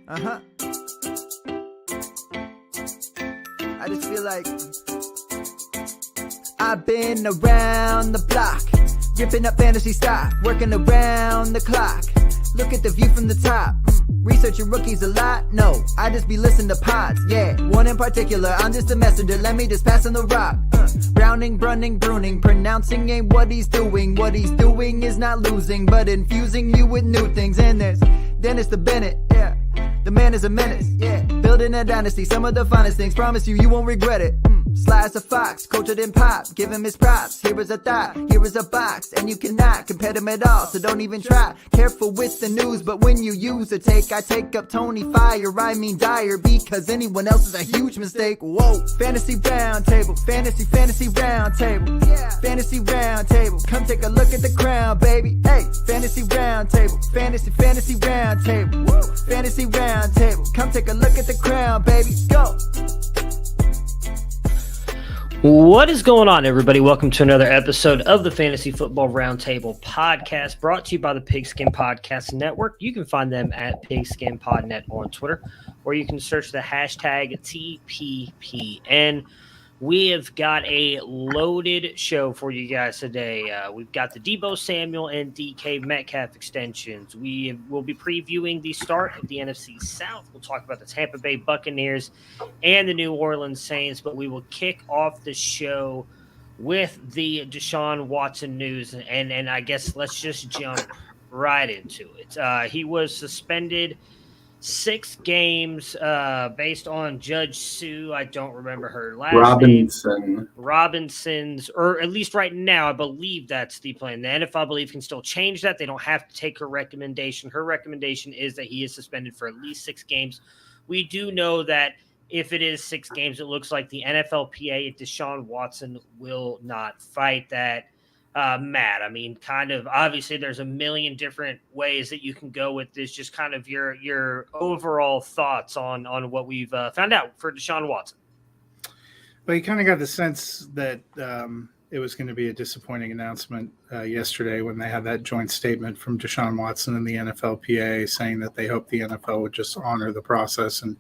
I just feel like I've been around the block, ripping up fantasy stock, working around the clock. Look at the view from the top. Researching rookies a lot? No, I just be listening to pods. Yeah, one in particular, I'm just a messenger. Let me just pass on the rock. Browning, brunning, pruning, pronouncing ain't what he's doing. What he's doing is not losing, but infusing you with new things. And there's Dennis the Bennett, yeah. The man is a menace, yeah. Building a dynasty, some of the finest things. Promise you, you won't regret it. Sly as a fox, cultured in pop. Give him his props. Here is a thought, here is a box, and you cannot compare them at all. So don't even try. Careful with the news, but when you use a take, I take up Tony Fire. I mean Dyer, because anyone else is a huge mistake. Whoa, fantasy round table, fantasy round table, yeah. Fantasy round table. Come take a look at the crown, baby. Hey, fantasy round table, fantasy round table, woo. Fantasy round table. Come take a look at the crown, baby. Go. What is going on, everybody? Welcome to another episode of the Fantasy Football Roundtable podcast, brought to you by the Pigskin Podcast Network. You can find them at PigskinPodNet on Twitter, or you can search the hashtag TPPN. We have got a loaded show for you guys today. We've got the Deebo Samuel and DK Metcalf extensions. We will be previewing the start of the NFC South. We'll talk about the Tampa Bay Buccaneers and the New Orleans Saints, but we will kick off the show with the Deshaun Watson news, and I guess let's just jump right into it. He was suspended 6 games based on Judge Sue. I don't remember her last name. Robinson's, or at least right now, I believe that's the plan. The NFL, I believe, can still change that. They don't have to take her recommendation. Her recommendation is that he is suspended for at least 6 games. We do know that if it is 6 games, it looks like the NFLPA, Deshaun Watson, will not fight that. Matt, I mean, kind of obviously there's a million different ways that you can go with this. Just kind of your overall thoughts on what we've found out for Deshaun Watson. Well, you kind of got the sense that it was going to be a disappointing announcement yesterday when they had that joint statement from Deshaun Watson and the NFLPA saying that they hope the NFL would just honor the process and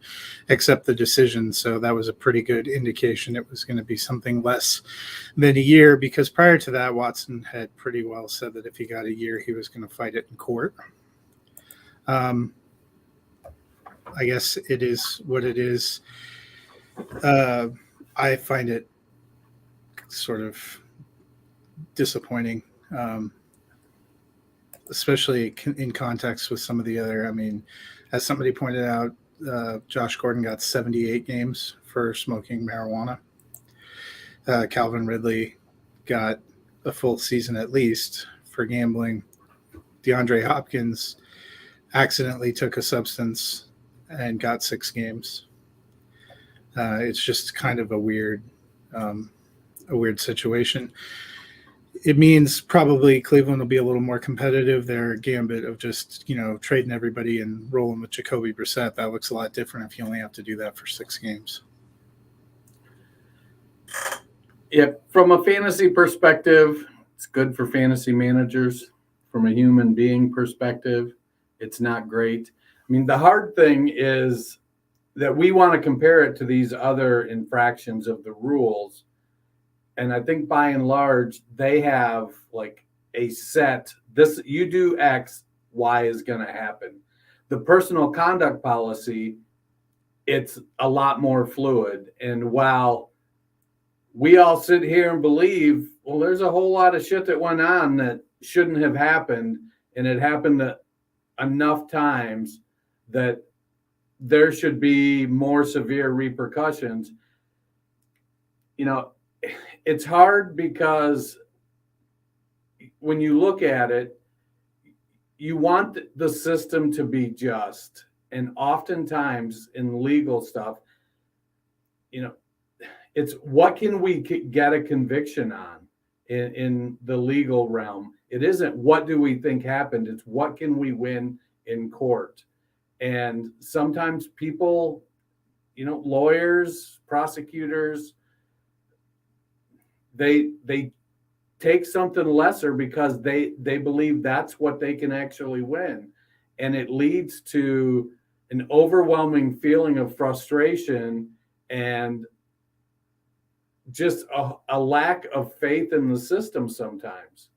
accept the decision. So that was a pretty good indication it was going to be something less than a year, because prior to that, Watson had pretty well said that if he got a year, he was going to fight it in court. I guess it is what it is. I find it sort of disappointing, especially in context with some of the other. I mean, as somebody pointed out, Josh Gordon got 78 games for smoking marijuana. Calvin Ridley got a full season at least for gambling. DeAndre Hopkins accidentally took a substance and got 6 games. It's just kind of a weird situation. It means probably Cleveland will be a little more competitive. Their gambit of just, trading everybody and rolling with Jacoby Brissett, that looks a lot different if you only have to do that for 6 games. Yeah, from a fantasy perspective, it's good for fantasy managers. From a human being perspective, it's not great. I mean, the hard thing is that we want to compare it to these other infractions of the rules. And I think by and large, they have like a set, this, you do X, Y is going to happen. The personal conduct policy, it's a lot more fluid. And while we all sit here and believe, well, there's a whole lot of shit that went on that shouldn't have happened, and it happened enough times that there should be more severe repercussions. It's hard because when you look at it, you want the system to be just. And oftentimes in legal stuff, it's what can we get a conviction on in the legal realm. It isn't what do we think happened. It's what can we win in court. And sometimes people, lawyers, prosecutors, they take something lesser because they believe that's what they can actually win. And it leads to an overwhelming feeling of frustration and just a lack of faith in the system sometimes.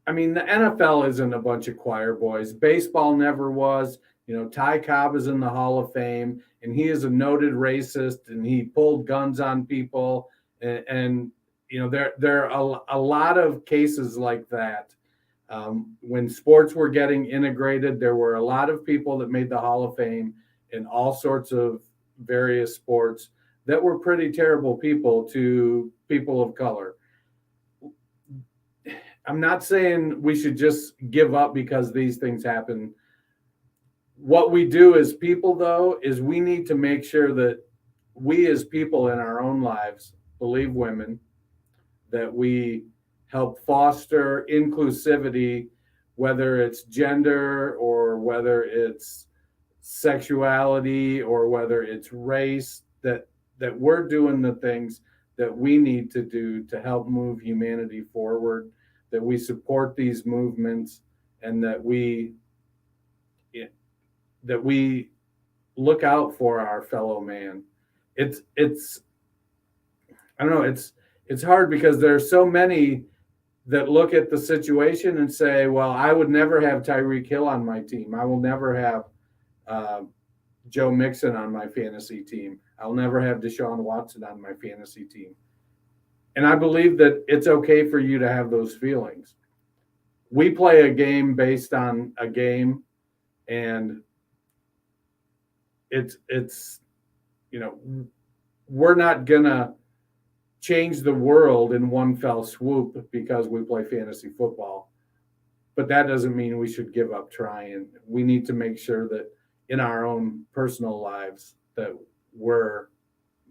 I mean, the NFL isn't a bunch of choir boys. Baseball never was. You know, Ty Cobb is in the Hall of Fame, and he is a noted racist, and he pulled guns on people. And you know, there are a lot of cases like that. When sports were getting integrated, there were a lot of people that made the Hall of Fame in all sorts of various sports that were pretty terrible people to people of color. I'm not saying we should just give up because these things happen. What we do as people, though, is we need to make sure that we as people in our own lives believe women, that we help foster inclusivity, whether it's gender or whether it's sexuality or whether it's race, that we're doing the things that we need to do to help move humanity forward, that we support these movements, and that we look out for our fellow man. It's I don't know, it's hard because there are so many that look at the situation and say, well, I would never have Tyreek Hill on my team. I will never have Joe Mixon on my fantasy team. I'll never have Deshaun Watson on my fantasy team. And I believe that it's okay for you to have those feelings. We play a game based on a game, and it's you know, we're not gonna change the world in one fell swoop because we play fantasy football. But that doesn't mean we should give up trying. We need to make sure that in our own personal lives that we're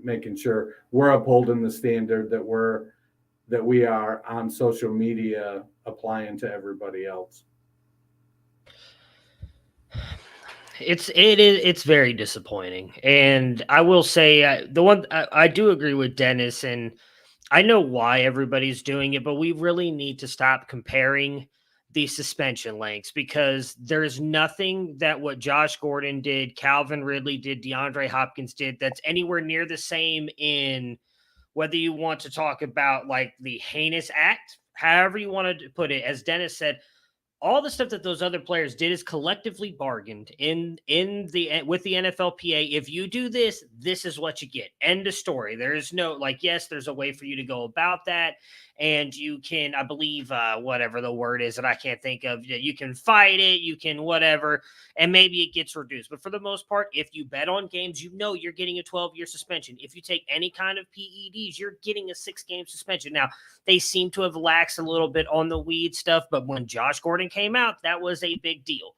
making sure we're upholding the standard that we are on social media applying to everybody else. It's very disappointing, and I will say I do agree with Dennis, and I know why everybody's doing it, but we really need to stop comparing the suspension lengths, because there's nothing that what Josh Gordon did, Calvin Ridley did, DeAndre Hopkins did that's anywhere near the same in whether you want to talk about like the heinous act, however you want to put it. As Dennis said, all the stuff that those other players did is collectively bargained with the NFLPA. If you do this, this is what you get. End of story. There's no yes, there's a way for you to go about that, and you can, I believe, whatever the word is that I can't think of, you can fight it, you can whatever, and maybe it gets reduced. But for the most part, if you bet on games, you're getting a 12-year suspension. If you take any kind of PEDs, you're getting a 6-game suspension. Now, they seem to have laxed a little bit on the weed stuff, but when Josh Gordon came out, that was a big deal.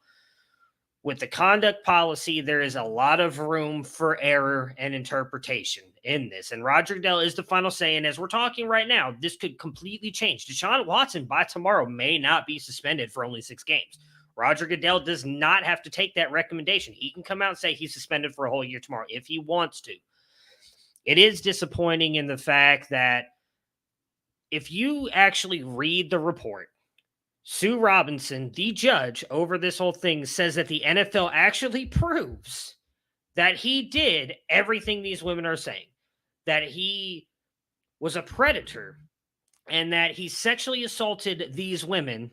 With the conduct policy, there is a lot of room for error and interpretation in this. And Roger Goodell is the final say. And as we're talking right now, this could completely change. Deshaun Watson by tomorrow may not be suspended for only 6 games. Roger Goodell does not have to take that recommendation. He can come out and say he's suspended for a whole year tomorrow if he wants to. It is disappointing in the fact that if you actually read the report, Sue Robinson, the judge over this whole thing, says that the NFL actually proves that he did everything these women are saying, that he was a predator and that he sexually assaulted these women.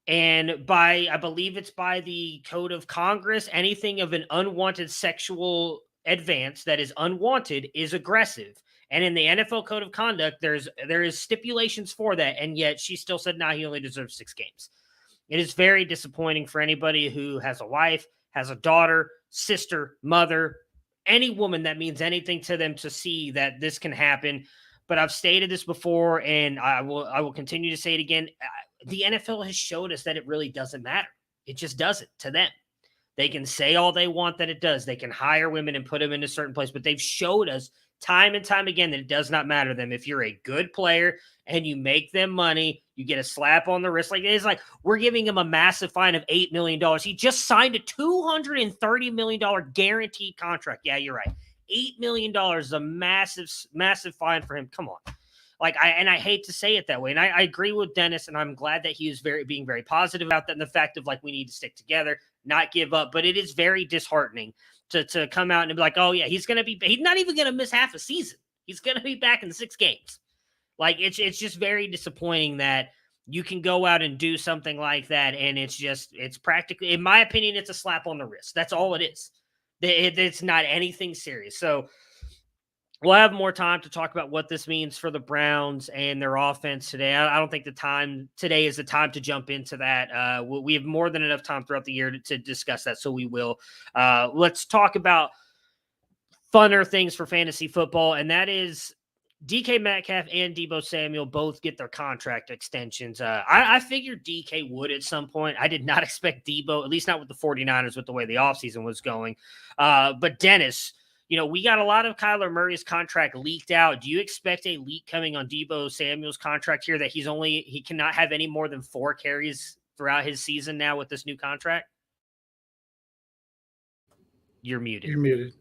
And I believe it's by the code of Congress, anything of an unwanted sexual advance that is unwanted is aggressive. And in the NFL code of conduct, there is stipulations for that. And yet she still said, he only deserves 6 games. It is very disappointing for anybody who has a wife, has a daughter, sister, mother, any woman that means anything to them, to see that this can happen. But I've stated this before, and I will continue to say it again. The NFL has showed us that it really doesn't matter. It just doesn't to them. They can say all they want that it does. They can hire women and put them in a certain place, but they've showed us time and time again that it does not matter to them. If you're a good player and you make them money, you get a slap on the wrist. It's like we're giving him a massive fine of $8 million. He just signed a $230 million guaranteed contract. Yeah, you're right. $8 million is a massive, massive fine for him. Come on. Like I hate to say it that way. And I agree with Dennis, and I'm glad that he is being very positive about that, and the fact of like, we need to stick together, not give up. But it is very disheartening to come out and be like, oh yeah, he's not even going to miss half a season. He's going to be back in 6 games. Like it's just very disappointing that you can go out and do something like that. And it's practically, in my opinion, it's a slap on the wrist. That's all it is. It's not anything serious. So we'll have more time to talk about what this means for the Browns and their offense today. I don't think the time today is the time to jump into that. We have more than enough time throughout the year to discuss that, so we will. Let's talk about funner things for fantasy football, and that is DK Metcalf and Deebo Samuel both get their contract extensions. I figured DK would at some point. I did not expect Deebo, at least not with the 49ers, with the way the offseason was going. But Dennis, we got a lot of Kyler Murray's contract leaked out. Do you expect a leak coming on Deebo Samuel's contract here that he cannot have any more than 4 carries throughout his season now with this new contract? You're muted.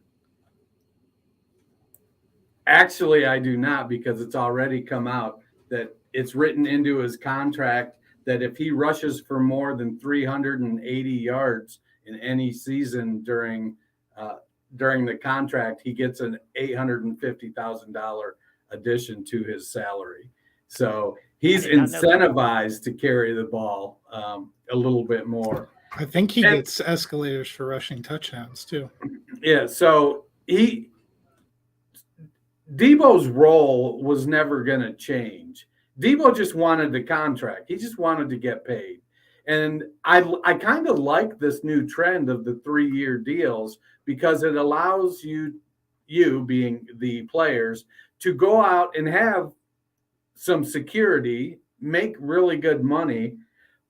Actually, I do not, because it's already come out that it's written into his contract that if he rushes for more than 380 yards in any season during the contract, he gets an $850,000 addition to his salary. So he's incentivized to carry the ball a little bit more. I think he gets escalators for rushing touchdowns too. Yeah. So Deebo's role was never going to change. Deebo just wanted the contract. He just wanted to get paid. And I kind of like this new trend of the 3-year deals, because it allows you being the players to go out and have some security, make really good money,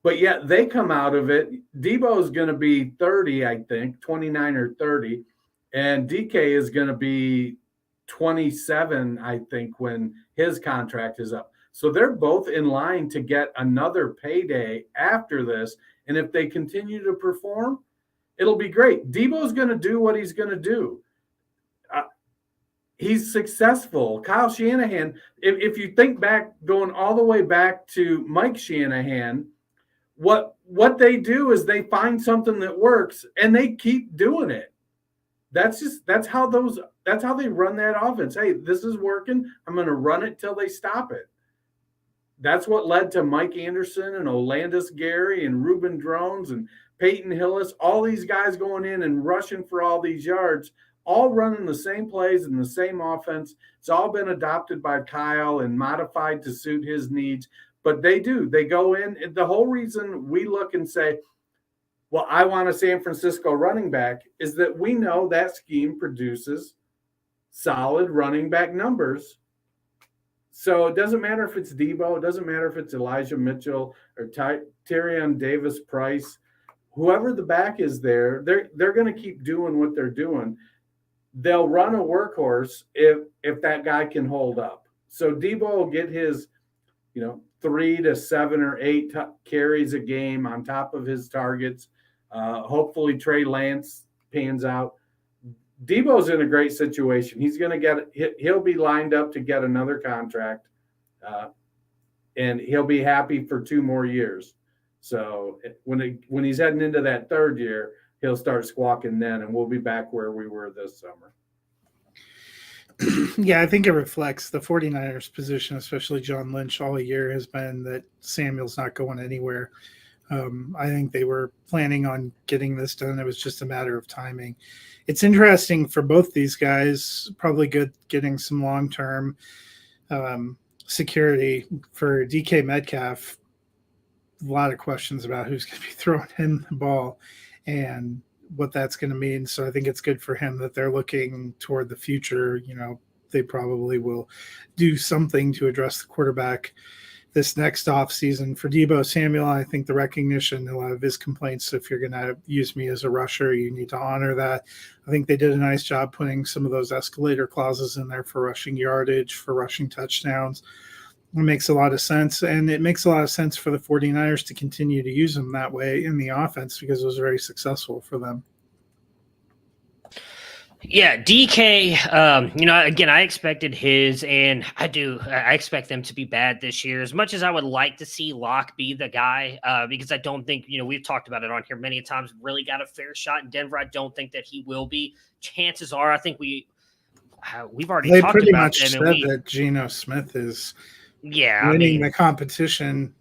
but yet they come out of it. Deebo is going to be 30, I think, 29 or 30, and DK is going to be 27, I think, when his contract is up. So they're both in line to get another payday after this. And if they continue to perform, it'll be great. Deebo's going to do what he's going to do. He's successful. Kyle Shanahan, if you think back, going all the way back to Mike Shanahan, what they do is they find something that works and they keep doing it. That's how they run that offense. Hey, this is working. I'm going to run it till they stop it. That's what led to Mike Anderson and Olandis Gary and Reuben Drones and Peyton Hillis, all these guys going in and rushing for all these yards, all running the same plays and the same offense. It's all been adopted by Kyle and modified to suit his needs. But they go in. The whole reason we look and say, well, I want a San Francisco running back, is that we know that scheme produces solid running back numbers. So it doesn't matter if it's Deebo, it doesn't matter if it's Elijah Mitchell or Tyrion Davis-Price, whoever the back is there, they're going to keep doing what they're doing. They'll run a workhorse if that guy can hold up. So Deebo will get his, 3 to 7 or 8 carries a game on top of his targets. Hopefully Trey Lance pans out. Deebo's in a great situation. He's going to he'll be lined up to get another contract, and he'll be happy for 2 more years. So when he's heading into that 3rd year, he'll start squawking then, and we'll be back where we were this summer. Yeah, I think it reflects the 49ers position, especially John Lynch, all year has been that Samuel's not going anywhere. I think they were planning on getting this done. It was just a matter of timing. It's interesting for both these guys, probably good getting some long-term security. For DK Metcalf, a lot of questions about who's going to be throwing him the ball and what that's going to mean. So I think it's good for him that they're looking toward the future. They probably will do something to address the quarterback this next offseason. For Deebo Samuel, I think the recognition, a lot of his complaints, if you're going to use me as a rusher, you need to honor that. I think they did a nice job putting some of those escalator clauses in there for rushing yardage, for rushing touchdowns. It makes a lot of sense, and it makes a lot of sense for the 49ers to continue to use them that way in the offense because it was very successful for them. Yeah, DK, again, I expected his, and I expect them to be bad this year. As much as I would like to see Locke be the guy, because I don't think, we've talked about it on here many times, really got a fair shot in Denver. I don't think that he will be. Chances are, I think we've already They talked pretty about much them. said that Geno Smith is winning the competition.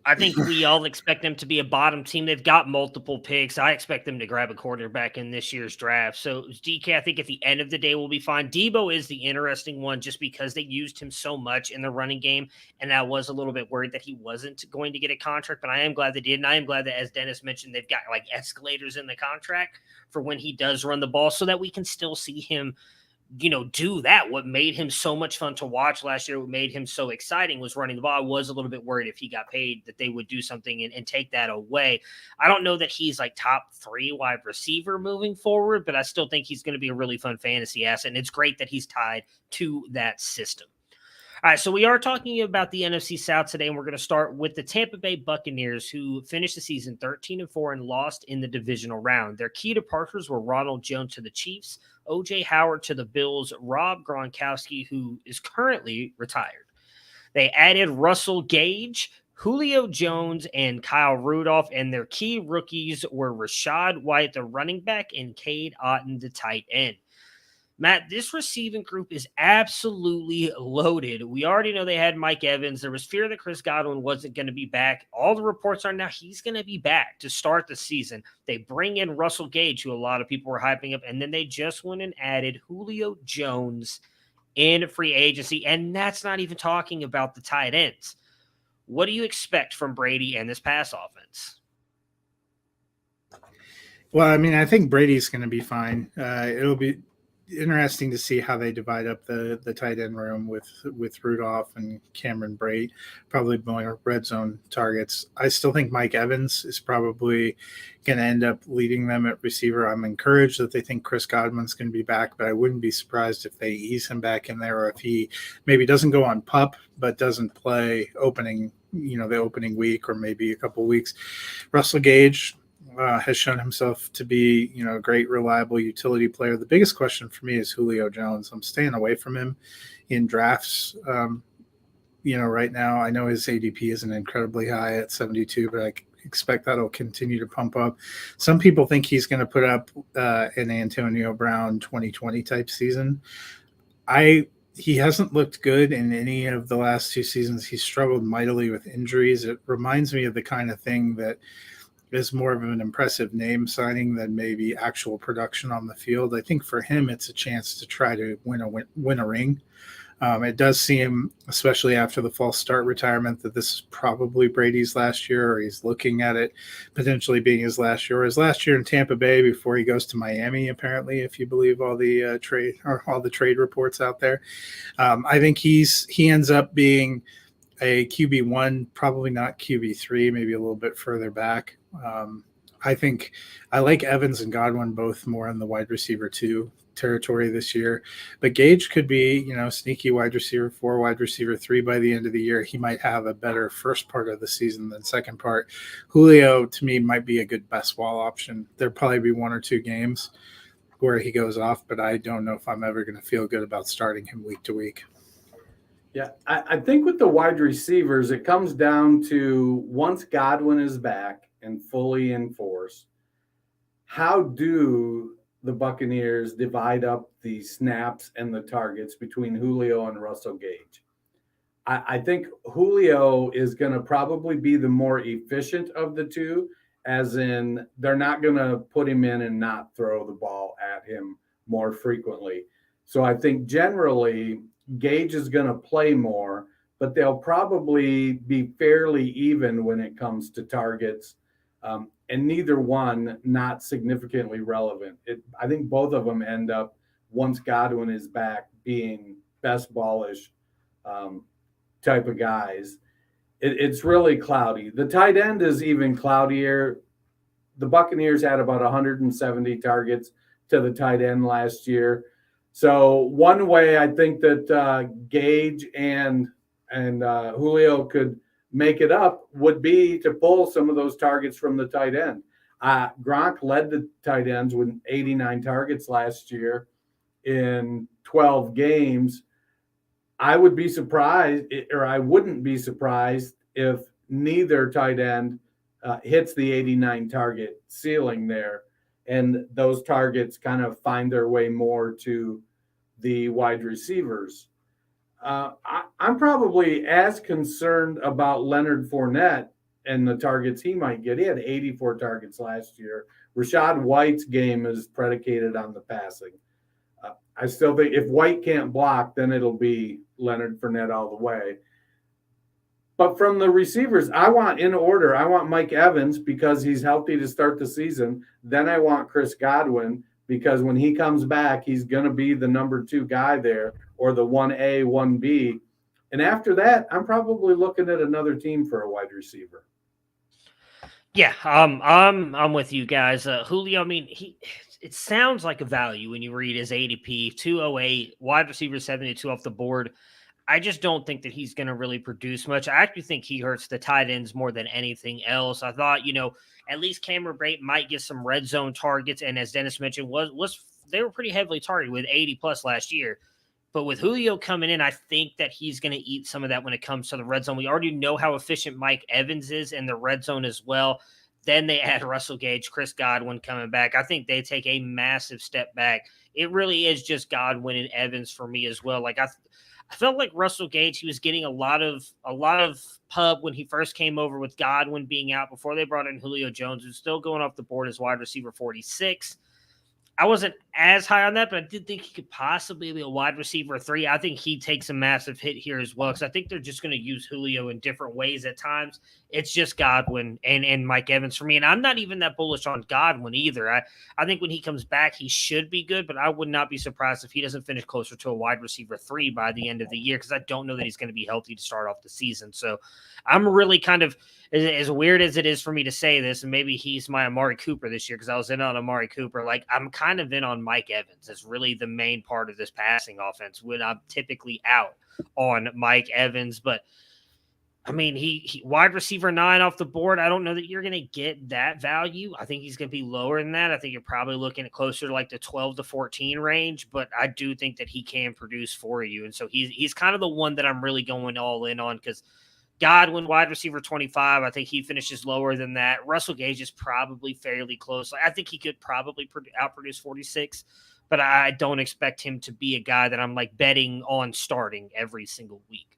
I think we all expect them to be a bottom team. They've got multiple picks. I expect them to grab a quarterback in this year's draft. So DK, I think at the end of the day will be fine. Debo is the interesting one just because they used him so much in the running game, and I was a little bit worried that he wasn't going to get a contract, but I am glad they did, and I am glad that, as Dennis mentioned, they've got like escalators in the contract for when he does run the ball so that we can still see him do that. What made him so much fun to watch last year, what made him so exciting was running the ball. I was a little bit worried if he got paid that they would do something and take that away. I don't know that he's like top 3 wide receiver moving forward, but I still think he's going to be a really fun fantasy asset. And it's great that he's tied to that system. All right, so we are talking about the NFC South today, and we're going to start with the Tampa Bay Buccaneers, who finished the season 13-4 and lost in the divisional round. Their key departures were Ronald Jones to the Chiefs, O.J. Howard to the Bills, Rob Gronkowski, who is currently retired. They added Russell Gage, Julio Jones, and Kyle Rudolph, and their key rookies were Rachaad White, the running back, and Cade Otton, the tight end. Matt, this receiving group is absolutely loaded. We already know they had Mike Evans. There was fear that Chris Godwin wasn't going to be back. All the reports are now he's going to be back to start the season. They bring in Russell Gage, who a lot of people were hyping up, and then they just went and added Julio Jones in free agency, and that's not even talking about the tight ends. What do you expect from Brady and this pass offense? Well, I mean, I think Brady's going to be fine. It'll be interesting to see how they divide up the tight end room with Rudolph and Cameron Brate, probably more red zone targets. I still think Mike Evans is probably going to end up leading them at receiver. I'm encouraged that they think Chris Godwin's going to be back, but I wouldn't be surprised if they ease him back in there, or if he maybe doesn't go on PUP but doesn't play the opening week or maybe a couple weeks. Russell Gage has shown himself to be, a great, reliable utility player. The biggest question for me is Julio Jones. I'm staying away from him in drafts. Right now, I know his ADP isn't incredibly high at 72, but I expect that'll continue to pump up. Some people think he's going to put up an Antonio Brown 2020 type season. He hasn't looked good in any of the last 2 seasons. He's struggled mightily with injuries. It reminds me of the kind of thing that is more of an impressive name signing than maybe actual production on the field. I think for him, it's a chance to try to win a ring. It does seem, especially after the false start retirement, that this is probably Brady's last year, or he's looking at it potentially being his last year, or his last year in Tampa Bay before he goes to Miami, apparently, if you believe all the trade reports out there. I think he ends up being a QB1, probably not QB3, maybe a little bit further back. I think I like Evans and Godwin both more in the wide receiver 2 territory this year, but Gage could be, sneaky wide receiver 4, wide receiver 3 by the end of the year. He might have a better first part of the season than second part. Julio, to me, might be a good best ball option. There'll probably be 1 or 2 games where he goes off, but I don't know if I'm ever going to feel good about starting him week to week. Yeah, I think with the wide receivers, it comes down to once Godwin is back and fully in force, how do the Buccaneers divide up the snaps and the targets between Julio and Russell Gage? I think Julio is going to probably be the more efficient of the two, as in they're not going to put him in and not throw the ball at him more frequently. So I think generally Gage is going to play more, but they'll probably be fairly even when it comes to targets, and neither one not significantly relevant. I think both of them end up, once Godwin is back, being best ballish type of guys. It's really cloudy. The tight end is even cloudier. The Buccaneers had about 170 targets to the tight end last year. So one way I think that Gage and Julio could make it up would be to pull some of those targets from the tight end. Gronk led the tight ends with 89 targets last year in 12 games. I would be surprised, or I wouldn't be surprised if neither tight end hits the 89 target ceiling there, and those targets kind of find their way more to the wide receivers. I'm probably as concerned about Leonard Fournette and the targets he might get. He had 84 targets last year. Rachaad White's game is predicated on the passing. I still think if White can't block, then it'll be Leonard Fournette all the way. But from the receivers, I want Mike Evans because he's healthy to start the season. Then I want Chris Godwin because when he comes back, he's going to be the number 2 guy there, or the 1A, 1B. And after that, I'm probably looking at another team for a wide receiver. Yeah, I'm with you guys. Julio, I mean, it sounds like a value when you read his ADP, 208, wide receiver 72 off the board. I just don't think that he's going to really produce much. I actually think he hurts the tight ends more than anything else. I thought, at least Cameron Brate might get some red zone targets, and as Dennis mentioned, they were pretty heavily targeted with 80 plus last year. But with Julio coming in, I think that he's going to eat some of that when it comes to the red zone. We already know how efficient Mike Evans is in the red zone as well. Then they add Russell Gage, Chris Godwin coming back. I think they take a massive step back. It really is just Godwin and Evans for me as well. Like I felt like Russell Gage, he was getting a lot of pub when he first came over with Godwin being out before they brought in Julio Jones, who's still going off the board as wide receiver 46. I wasn't as high on that, but I did think he could possibly be a wide receiver 3. I think he takes a massive hit here as well because I think they're just going to use Julio in different ways at times. It's just Godwin and Mike Evans for me, and I'm not even that bullish on Godwin either. I think when he comes back, he should be good, but I would not be surprised if he doesn't finish closer to a wide receiver 3 by the end of the year because I don't know that he's going to be healthy to start off the season. So I'm really kind of, as weird as it is for me to say this, and maybe he's my Amari Cooper this year because I was in on Amari Cooper, like I'm kind of in on Mike Evans as really the main part of this passing offense when I'm typically out on Mike Evans. But I mean, he wide receiver 9 off the board. I don't know that you're going to get that value. I think he's going to be lower than that. I think you're probably looking at closer to like the 12 to 14 range, but I do think that he can produce for you. And so he's kind of the one that I'm really going all in on because Godwin, wide receiver 25, I think he finishes lower than that. Russell Gage is probably fairly close. I think he could probably outproduce 46, but I don't expect him to be a guy that I'm like betting on starting every single week.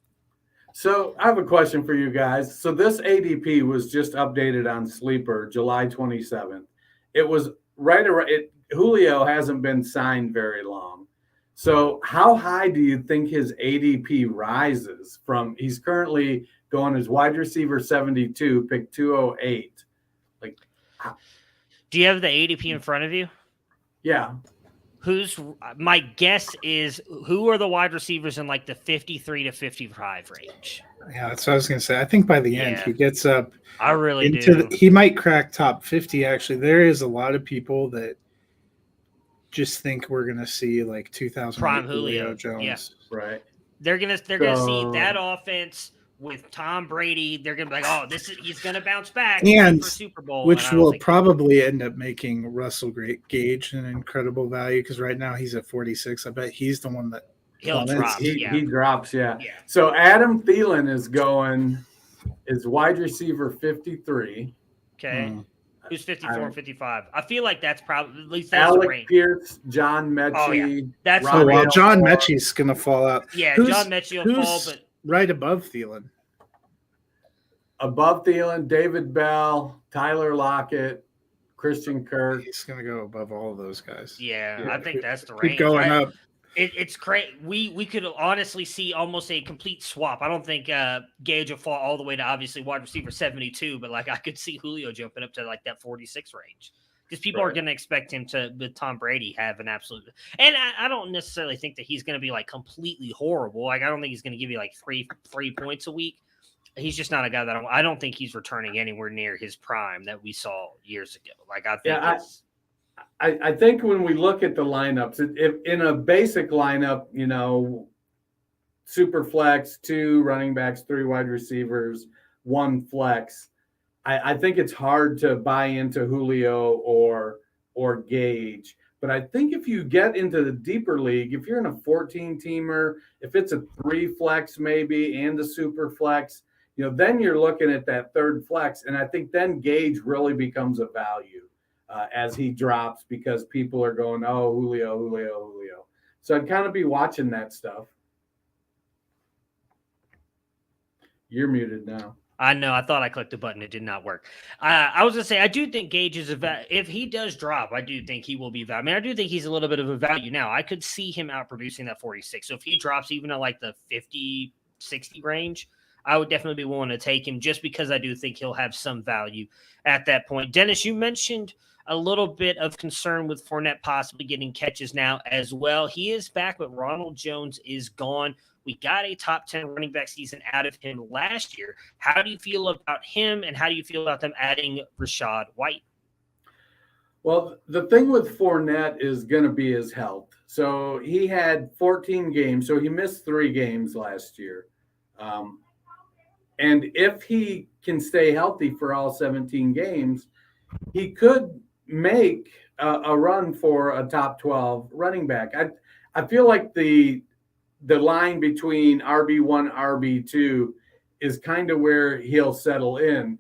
So I have a question for you guys. So this ADP was just updated on Sleeper July 27th. It was right around it. Julio hasn't been signed very long. So how high do you think his ADP rises from? He's currently going as wide receiver 72, pick 208. Like, do you have the ADP in front of you? Yeah. My guess is who are the wide receivers in like the 53 to 55 range? Yeah, that's what I was going to say. I think by the end he gets up. I really do. He might crack top 50. Actually, there is a lot of people that just think we're going to see like 2000 prime Julio Jones. Yeah. Right. They're gonna see that offense with Tom Brady. They're gonna be like, he's gonna bounce back and for Super Bowl, which will probably end up making Russell Gage an incredible value because right now he's at 46. I bet he's the one that he'll drop. He drops. Yeah. So Adam Thielen is wide receiver 53. Okay. Who's 54 and 55? I feel like that's probably at least that's Alec the range. Pierce, John Mechie. Oh, yeah. That's John Mechie's gonna fall out. Yeah, John Mechie will fall, but right above Thielen. Above Thielen, David Bell, Tyler Lockett, Christian Kirk. He's gonna go above all of those guys. Yeah, I think that's the range. Keep going up. It's crazy. We could honestly see almost a complete swap. I don't think Gage will fall all the way to obviously wide receiver 72, but like I could see Julio jumping up to like that 46 range because people are going to expect him to, with Tom Brady, have an absolute. And I don't necessarily think that he's going to be like completely horrible. Like I don't think he's going to give you like three points a week. He's just not a guy that I don't think he's returning anywhere near his prime that we saw years ago. Like I think I think when we look at the lineups, if in a basic lineup, super flex, 2 running backs, 3 wide receivers, 1 flex, I think it's hard to buy into Julio or Gage. But I think if you get into the deeper league, if you're in a 14-teamer, if it's a 3 flex maybe and a super flex, then you're looking at that third flex. And I think then Gage really becomes a value as he drops because people are going, oh, Julio. So I'd kind of be watching that stuff. You're muted now. I know. I thought I clicked a button. It did not work. I was going to say, I do think Gage is if he does drop, I do think he will be value. I mean, I do think he's a little bit of a value now. I could see him outproducing that 46. So if he drops even at like the 50, 60 range, I would definitely be willing to take him just because I do think he'll have some value at that point. Dennis, you mentioned a little bit of concern with Fournette possibly getting catches now as well. He is back, but Ronald Jones is gone. We got a top 10 running back season out of him last year. How do you feel about him, and how do you feel about them adding Rachaad White? Well, the thing with Fournette is going to be his health. So he had 14 games, so he missed 3 games last year. And if he can stay healthy for all 17 games, he could make a run for a top 12 running back. I feel like the line between RB1, RB2 is kind of where he'll settle in.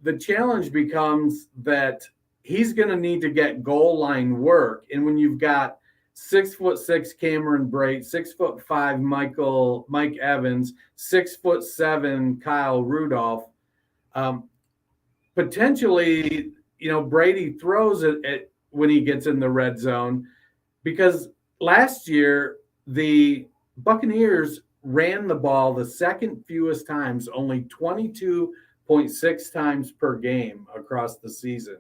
The challenge becomes that he's going to need to get goal line work. And when you've got 6'6" Cameron Brate, 6'5" Mike Evans, 6'7" Kyle Rudolph, potentially, Brady throws it when he gets in the red zone, because last year the Buccaneers ran the ball the second fewest times, only 22.6 times per game across the season.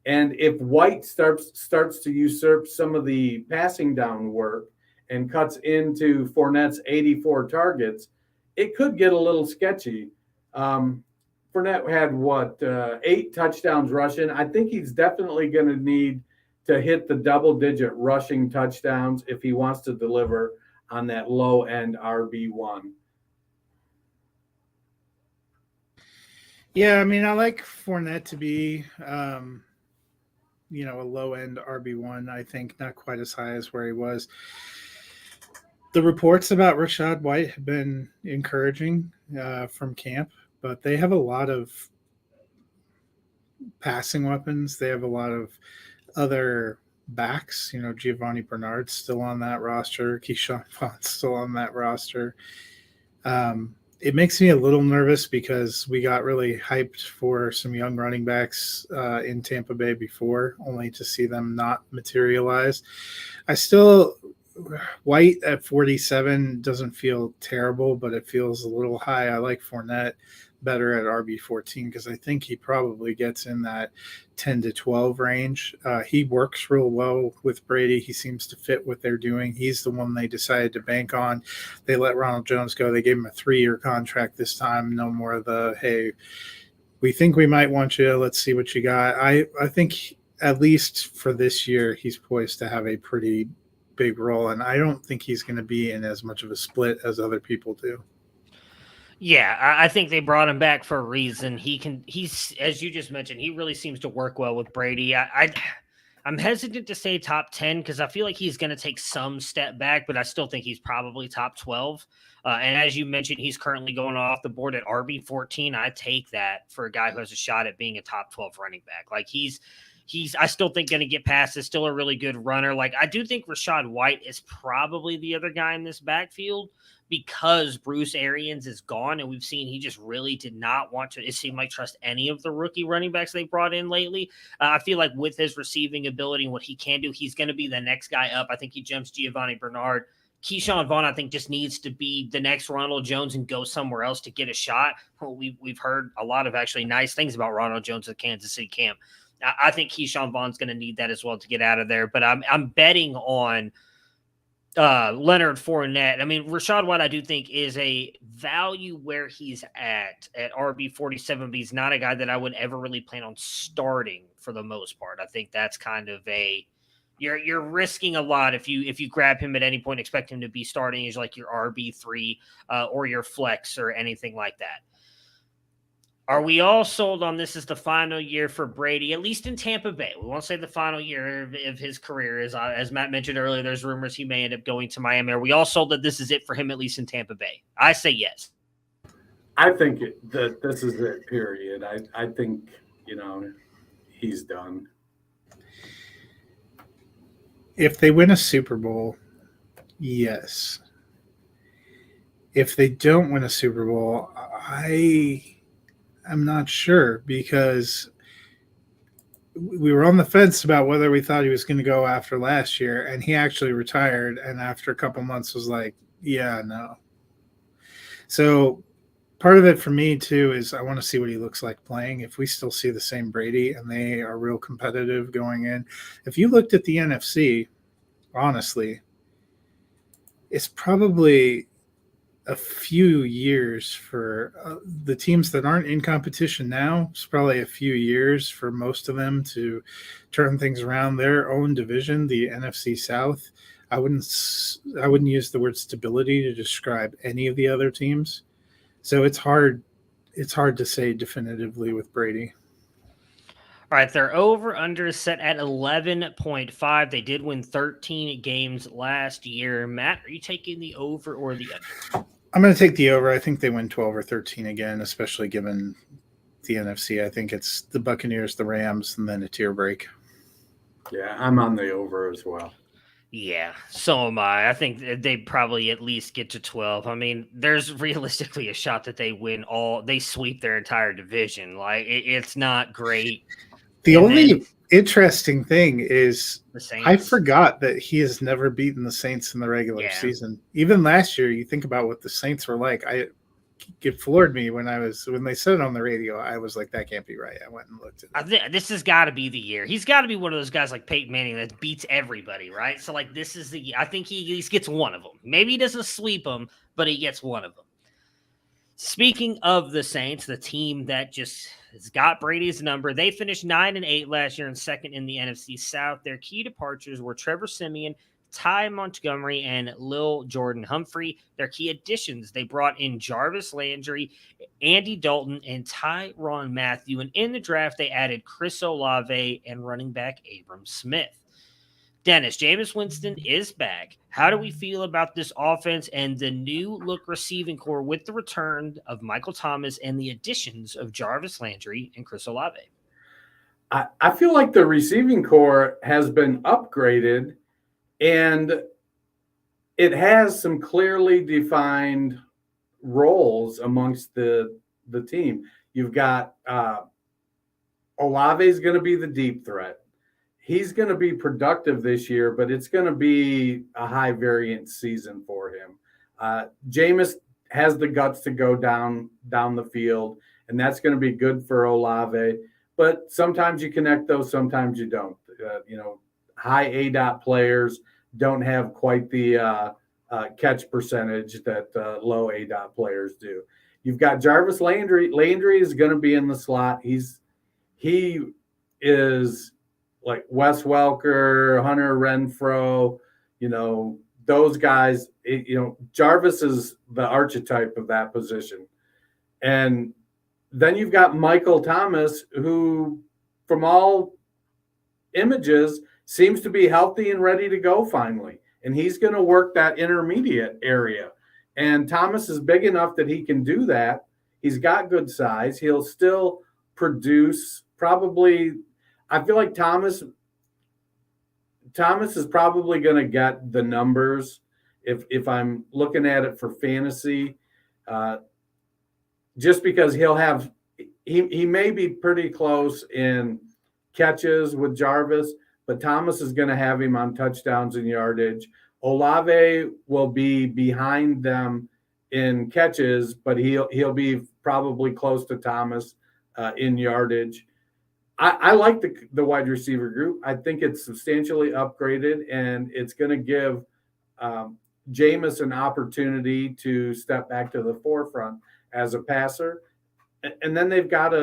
And if White starts to usurp some of the passing down work and cuts into Fournette's 84 targets, it could get a little sketchy. Fournette had 8 touchdowns rushing. I think he's definitely going to need to hit the double-digit rushing touchdowns if he wants to deliver on that low-end RB1. Yeah, I mean, I like Fournette to be, a low-end RB1. I think not quite as high as where he was. The reports about Rachaad White have been encouraging from camp, but they have a lot of passing weapons. They have a lot of other backs. Giovanni Bernard's still on that roster. Keyshawn Vaughn's still on that roster. It makes me a little nervous because we got really hyped for some young running backs in Tampa Bay before, only to see them not materialize. White at 47 doesn't feel terrible, but it feels a little high. I like Fournette better at RB14 because I think he probably gets in that 10 to 12 range. He works real well with Brady. He seems to fit what they're doing. He's the one they decided to bank on. They let Ronald Jones go. They gave him a 3-year contract this time. No more of the, hey, we think we might want you. Let's see what you got. I think at least for this year, he's poised to have a pretty big role, and I don't think he's going to be in as much of a split as other people do. Yeah, I think they brought him back for a reason. He's as you just mentioned, he really seems to work well with Brady. I'm hesitant to say top 10 because I feel like he's going to take some step back, but I still think he's probably top 12. And as you mentioned, he's currently going off the board at RB14. I take that for a guy who has a shot at being a top 12 running back. Like he's I still think going to get past is still a really good runner. Like I do think Rachaad White is probably the other guy in this backfield because Bruce Arians is gone, and we've seen he just really did not want to, it seemed like, trust any of the rookie running backs they brought in lately. I feel like with his receiving ability and what he can do, he's going to be the next guy up. I think he jumps Giovanni Bernard. Keyshawn Vaughn, I think, just needs to be the next Ronald Jones and go somewhere else to get a shot. We've heard a lot of actually nice things about Ronald Jones at Kansas City camp. I think Keyshawn Vaughn's going to need that as well to get out of there. But I'm betting on Leonard Fournette. I mean, Rachaad White, I do think, is a value where he's at RB47, but he's not a guy that I would ever really plan on starting for the most part. I think that's kind of you're risking a lot if you grab him at any point, expect him to be starting as like your RB3 or your flex or anything like that. Are we all sold on this as the final year for Brady, at least in Tampa Bay? We won't say the final year of his career. As Matt mentioned earlier, there's rumors he may end up going to Miami. Are we all sold that this is it for him, at least in Tampa Bay? I say yes. I think that this is it, period. I think, he's done. If they win a Super Bowl, yes. If they don't win a Super Bowl, I'm not sure, because we were on the fence about whether we thought he was going to go after last year, and he actually retired, and after a couple months was like, yeah, no. So part of it for me too is I want to see what he looks like playing. If we still see the same Brady and they are real competitive going in. If you looked at the NFC, honestly, it's probably a few years for the teams that aren't in competition now. It's probably a few years for most of them to turn things around. Their own division, the NFC South, I wouldn't use the word stability to describe any of the other teams. So it's hard to say definitively with Brady. All right, their over-under is set at 11.5. They did win 13 games last year. Matt, are you taking the over or the under? I'm going to take the over. I think they win 12 or 13 again, especially given the NFC. I think it's the Buccaneers, the Rams, and then a tier break. Yeah, I'm on the over as well. Yeah, so am I. I think they probably at least get to 12. I mean, there's realistically a shot that they sweep their entire division. Like, it's not great. The only interesting thing is the Saints. I forgot that he has never beaten the Saints in the regular season. Even last year, you think about what the Saints were like. It floored me when they said it on the radio. I was like, that can't be right. I went and looked at it. This has got to be the year. He's got to be one of those guys like Peyton Manning that beats everybody, right? So, like, this is the year. I think he at least gets one of them. Maybe he doesn't sweep them, but he gets one of them. Speaking of the Saints, the team that just has got Brady's number, they finished 9-8 last year and second in the NFC South. Their key departures were Trevor Siemian, Ty Montgomery, and Lil Jordan Humphrey. Their key additions, they brought in Jarvis Landry, Andy Dalton, and Tyrann Mathieu. And in the draft, they added Chris Olave and running back Abram Smith. Dennis, Jameis Winston is back. How do we feel about this offense and the new look receiving core with the return of Michael Thomas and the additions of Jarvis Landry and Chris Olave? I feel like the receiving core has been upgraded, and it has some clearly defined roles amongst the team. You've got Olave is going to be the deep threat. He's going to be productive this year, but it's going to be a high variance season for him. Jameis has the guts to go down the field, and that's going to be good for Olave. But sometimes you connect those, sometimes you don't. High ADOT players don't have quite the catch percentage that low ADOT players do. You've got Jarvis Landry. Landry is going to be in the slot. He is like Wes Welker, Hunter Renfrow, those guys. Jarvis is the archetype of that position. And then you've got Michael Thomas, who, from all images, seems to be healthy and ready to go finally. And he's going to work that intermediate area. And Thomas is big enough that he can do that. He's got good size. He'll still produce probably. I feel like Thomas is probably going to get the numbers if I'm looking at it for fantasy, just because he may be pretty close in catches with Jarvis, but Thomas is going to have him on touchdowns and yardage. Olave will be behind them in catches, but he'll be probably close to Thomas in yardage. I like the wide receiver group. I think it's substantially upgraded, and it's going to give Jameis an opportunity to step back to the forefront as a passer. And then they've got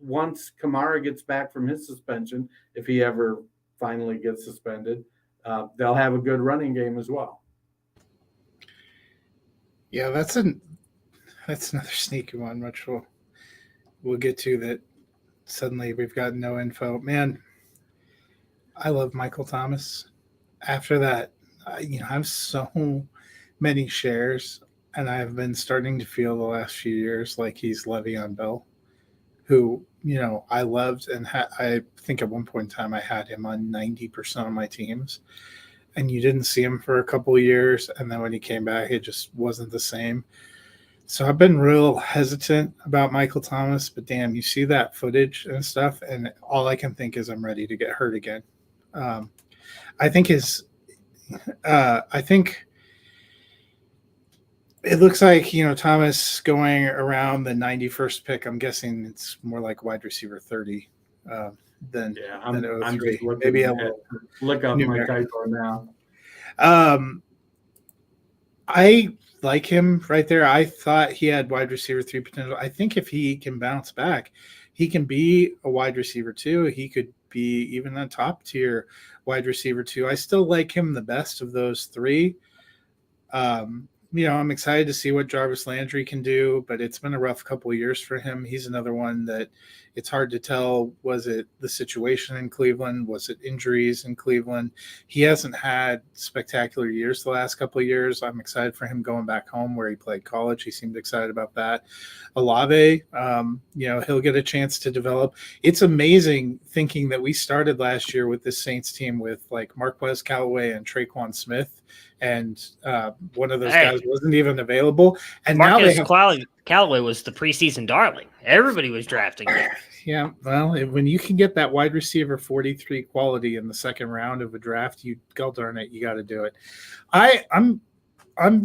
once Kamara gets back from his suspension, if he ever finally gets suspended, they'll have a good running game as well. Yeah, that's another sneaky one, which we'll get to that suddenly we've got no info. Man, I love Michael Thomas. After that, I have so many shares, and I've been starting to feel the last few years like he's Le'Veon Bell, who, I loved, and I think at one point in time I had him on 90% of my teams, and you didn't see him for a couple of years, and then when he came back, it just wasn't the same. So I've been real hesitant about Michael Thomas, but damn, you see that footage and stuff, and all I can think is I'm ready to get hurt again. I think it looks like, Thomas going around the 91st pick. I'm guessing it's more like wide receiver 30 than I'm 03. just looking Maybe look up my typo now. I like him right there. I thought he had wide receiver 3 potential. I think if he can bounce back, he can be a wide receiver 2. He could be even a top tier wide receiver 2. I still like him the best of those 3. I'm excited to see what Jarvis Landry can do, but it's been a rough couple of years for him. He's another one that it's hard to tell. Was it the situation in Cleveland? Was it injuries in Cleveland? He hasn't had spectacular years the last couple of years. I'm excited for him going back home where he played college. He seemed excited about that. Olave, he'll get a chance to develop. It's amazing thinking that we started last year with this Saints team with like Marquez Callaway and Traquan Smith, and one of those guys wasn't even available. And Marquez now Callaway was the preseason darling. Everybody was drafting him. Yeah, well, when you can get that wide receiver 43 quality in the second round of a draft, you go darn it, you got to do it. I'm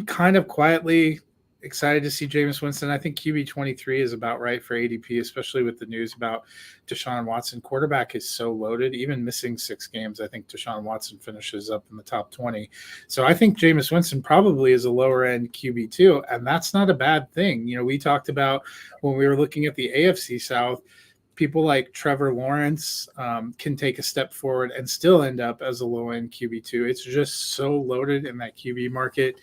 kind of quietly excited to see Jameis Winston. I think QB 23 is about right for ADP, especially with the news about Deshaun Watson. Quarterback is so loaded, even missing 6 games. I think Deshaun Watson finishes up in the top 20. So I think Jameis Winston probably is a lower end QB too, and that's not a bad thing. We talked about when we were looking at the AFC South, people like Trevor Lawrence can take a step forward and still end up as a low end QB2. It's just so loaded in that QB market.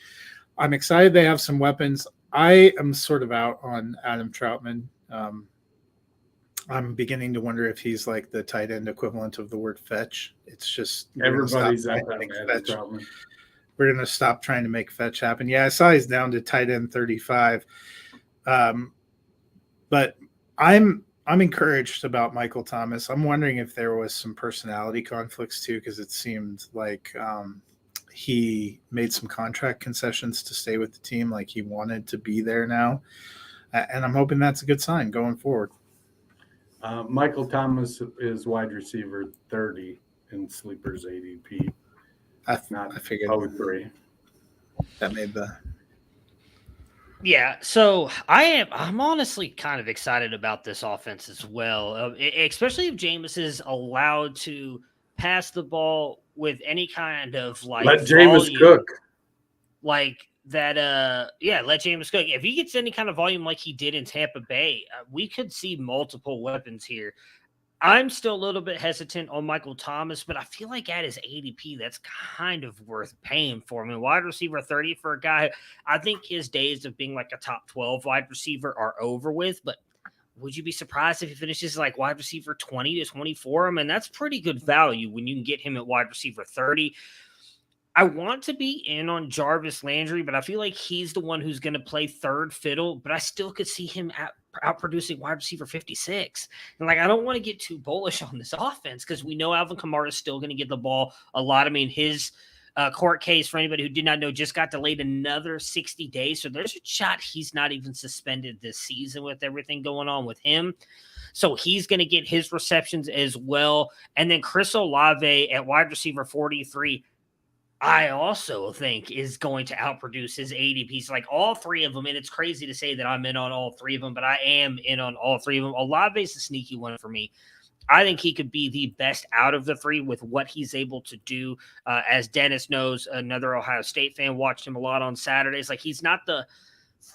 I'm excited they have some weapons. I am sort of out on Adam Troutman. I'm beginning to wonder if he's like the tight end equivalent of the word fetch. It's just everybody's out there. We're going to stop trying to make fetch happen. Yeah, I saw he's down to tight end 35. But I'm encouraged about Michael Thomas. I'm wondering if there was some personality conflicts too, because it seemed like he made some contract concessions to stay with the team, like he wanted to be there now. And I'm hoping that's a good sign going forward. Michael Thomas is wide receiver 30 in Sleeper's ADP. I figured 03. That made the... Yeah, so I'm honestly kind of excited about this offense as well, especially if Jameis is allowed to pass the ball with any kind of like let Jameis cook like that. Let Jameis cook. If he gets any kind of volume like he did in Tampa Bay, we could see multiple weapons here. I'm still a little bit hesitant on Michael Thomas, but I feel like at his ADP, that's kind of worth paying for. I mean, wide receiver 30 for a guy, I think his days of being like a top 12 wide receiver are over with, but would you be surprised if he finishes like wide receiver 20 to 24? I mean, that's pretty good value when you can get him at wide receiver 30. I want to be in on Jarvis Landry, but I feel like he's the one who's going to play third fiddle, but I still could see him outproducing wide receiver 56. And I don't want to get too bullish on this offense because we know Alvin Kamara is still going to get the ball a lot. I mean, his court case, for anybody who did not know, just got delayed another 60 days. So there's a shot he's not even suspended this season with everything going on with him. So he's going to get his receptions as well. And then Chris Olave at wide receiver 43, I also think is going to outproduce his ADPs, like all 3 of them. And it's crazy to say that I'm in on all 3 of them, but I am in on all 3 of them. Olave is the sneaky one for me. I think he could be the best out of the 3 with what he's able to do. As Dennis knows, another Ohio State fan, watched him a lot on Saturdays. Like, he's not the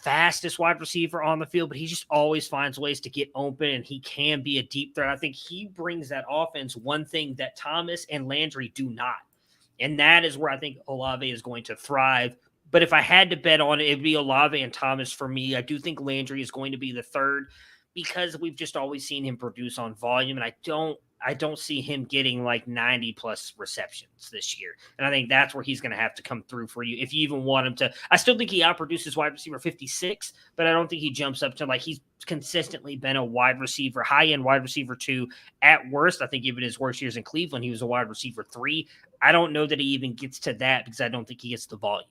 fastest wide receiver on the field, but he just always finds ways to get open, and he can be a deep threat. I think he brings that offense one thing that Thomas and Landry do not. And that is where I think Olave is going to thrive. But if I had to bet on it, it'd be Olave and Thomas for me. I do think Landry is going to be the third. because we've just always seen him produce on volume, and I don't see him getting like 90 plus receptions this year. And I think that's where he's going to have to come through for you. If you even want him to, I still think he outproduces wide receiver 56, but I don't think he jumps up to like he's consistently been a wide receiver, high end wide receiver 2 at worst. I think even his worst years in Cleveland, he was a wide receiver 3. I don't know that he even gets to that because I don't think he gets the volume.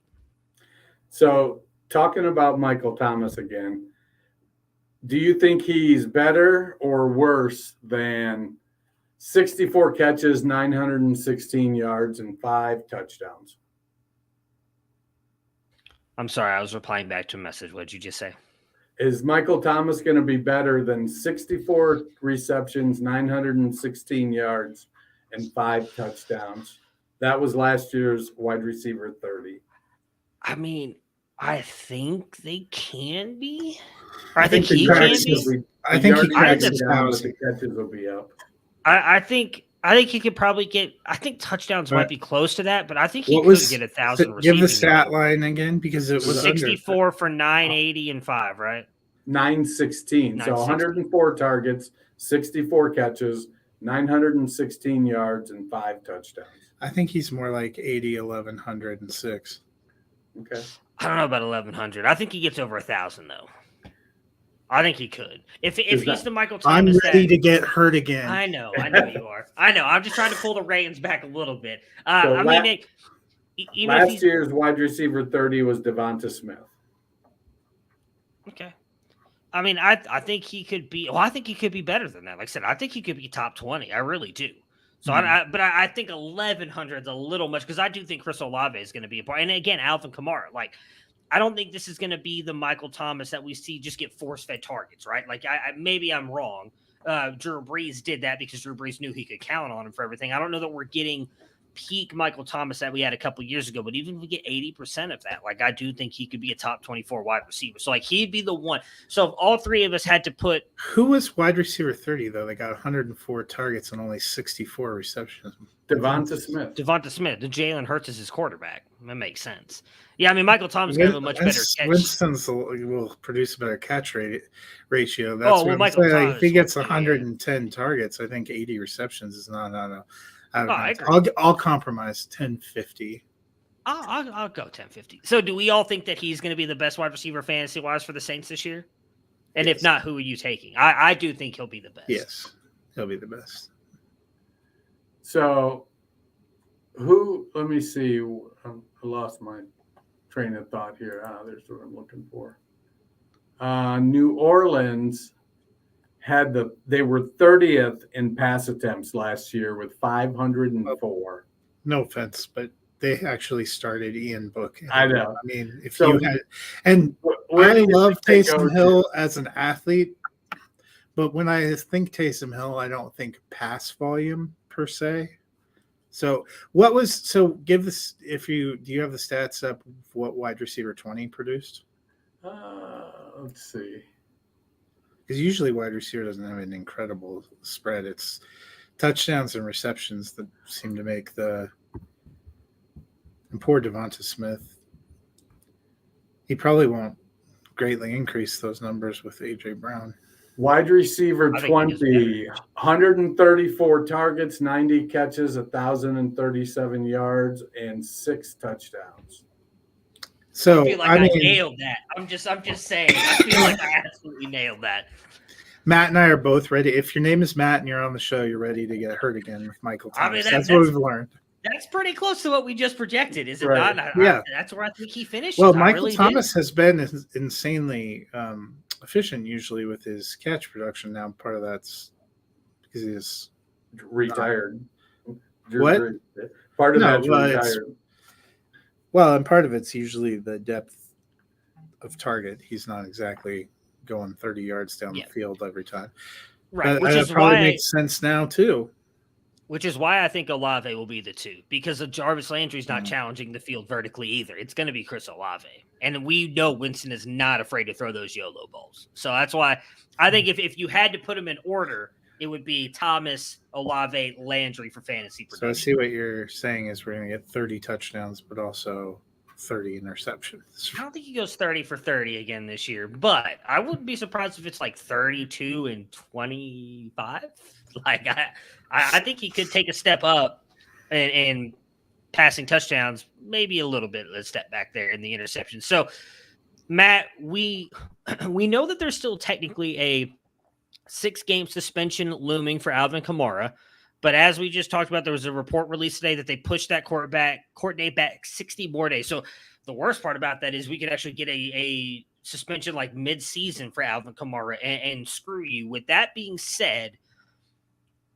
So talking about Michael Thomas again, do you think he's better or worse than 64 catches, 916 yards, and 5 touchdowns? I'm sorry, I was replying back to a message. What did you just say? Is Michael Thomas going to be better than 64 receptions, 916 yards, and 5 touchdowns? That was last year's wide receiver 30. I mean, I think they can be. Or I think he can be. I think he cracks cracks down, but the catches will be up. I think he could probably get. I think touchdowns might be close to that, but I think he What could was- get 1,000 receiving. Give the stat yards. line again because it was 64 for 980 and 5, right? 916. So 104 targets, 64 catches, 916 yards, and 5 touchdowns. I think he's more like 80, 1,106. Okay. I don't know about 1,100. I think he gets over 1,000 though. I think he could. If he's the Michael I'm Thomas, ready to get hurt again. I know you are. I know. I'm just trying to pull the reins back a little bit. So Even last year's wide receiver 30 was Devonta Smith. Okay. I mean, I think he could be. Well, I think he could be better than that. Like I said, I think he could be top 20. I really do. So, I think 1,100 is a little much because I do think Chris Olave is going to be a part. And again, Alvin Kamara. Like, I don't think this is going to be the Michael Thomas that we see just get force-fed targets, right? Like, maybe I'm wrong. Drew Brees did that because Drew Brees knew he could count on him for everything. I don't know that we're getting peak Michael Thomas that we had a couple years ago, but even if we get 80% of that, like I do think he could be a top 24 wide receiver. So like he'd be the one. So if all three of us had to put who was wide receiver 30 though? They got 104 targets and only 64 receptions. Devonta Smith. The Jalen Hurts is his quarterback. That makes sense. Yeah, I mean Michael Thomas got a much better catch. Winston's will produce a better catch ratio. That's what I'm saying. Like, if he gets 110 targets, I think 80 receptions is no. I'll compromise 1050. I'll go 1050. So do we all think that he's going to be the best wide receiver fantasy wise for the Saints this year? And yes. If not, who are you taking? I do think he'll be the best. Yes, he'll be the best. So let me see. I lost my train of thought here. There's what I'm looking for. New Orleans they were 30th in pass attempts last year with 504. No offense, but they actually started Ian Book. I know. I mean, I love Taysom Hill as an athlete, but when I think Taysom Hill, I don't think pass volume per se. So give this, do you have the stats up what wide receiver 20 produced? Let's see. Because usually wide receiver doesn't have an incredible spread. It's touchdowns and receptions that seem to make and poor Devonta Smith. He probably won't greatly increase those numbers with A.J. Brown. Wide receiver 20, 134 targets, 90 catches, 1,037 yards, and 6 touchdowns. So I nailed that. I'm just saying. I feel like I absolutely nailed that. Matt and I are both ready. If your name is Matt and you're on the show, you're ready to get hurt again with Michael Thomas. I mean, that's what we've learned. That's pretty close to what we just projected, is it right. not? Yeah. That's where I think he finishes. Well, Michael Thomas has been insanely efficient usually with his catch production. Now, part of that's because he's retired. What? Part of that's retired. Well, and part of it's usually the depth of target. He's not exactly going 30 yards down the field every time. Right. Which is probably makes sense now, too. Which is why I think Olave will be the 2, because Jarvis Landry's not challenging the field vertically either. It's going to be Chris Olave. And we know Winston is not afraid to throw those YOLO balls. So that's why I think if you had to put them in order, it would be Thomas, Olave, Landry for fantasy production. So I see what you're saying is we're going to get 30 touchdowns, but also 30 interceptions. I don't think he goes 30 for 30 again this year, but I wouldn't be surprised if it's like 32 and 25. Like I think he could take a step up and passing touchdowns, maybe a little bit of a step back there in the interception. So, Matt, we know that there's still technically a 6-game suspension looming for Alvin Kamara. But as we just talked about, there was a report released today that they pushed that court date back 60 more days. So the worst part about that is we could actually get a suspension like mid-season for Alvin Kamara and screw you. With that being said,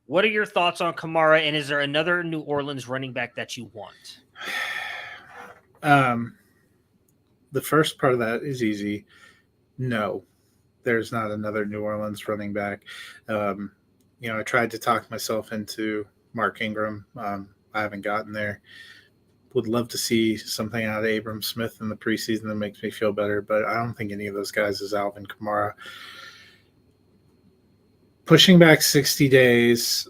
what are your thoughts on Kamara, and is there another New Orleans running back that you want? The first part of that is easy. No, there's not another New Orleans running back. I tried to talk myself into Mark Ingram. I haven't gotten there. Would love to see something out of Abram Smith in the preseason that makes me feel better, but I don't think any of those guys is Alvin Kamara. Pushing back 60 days.